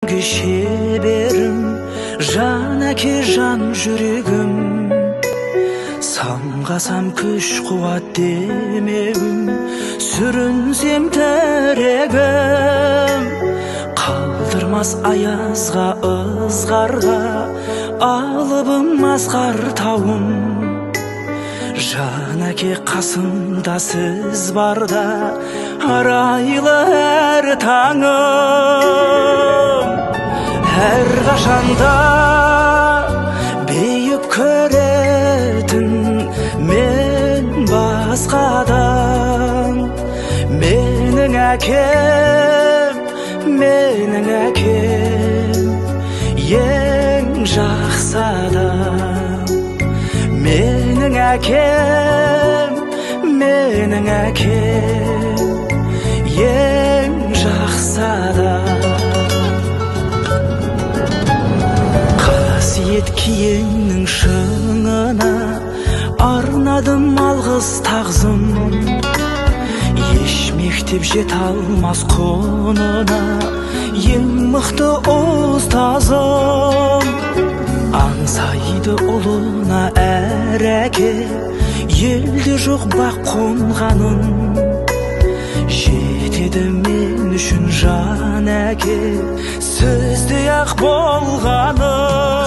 сүйүүгө шеберим, жан әке жан жүрегім. Самғасам күш қуат демегім, сүрінсем тірегім. Қалдырмас аязға ызғарға, алыбым асқар тауым. Жан әке қасымда сіз барда, арайлы әр таңым. Әр қашанда бейіп көретін мен басқадан. Менің әкем, менің әкем, ең жақсы адам. Менің әкем, менің әкем, ең жақсы адам. Қасиет киеңнің шыңына арнадым алғыс тағзым. Еш мектеп жете алмас құнына, ең мықты ұстазым. Аңсайды ұлына әр әке, елде жоқ бақ қонғаным. Жетеді мен үшін жан әке, сізде ақ болғаным.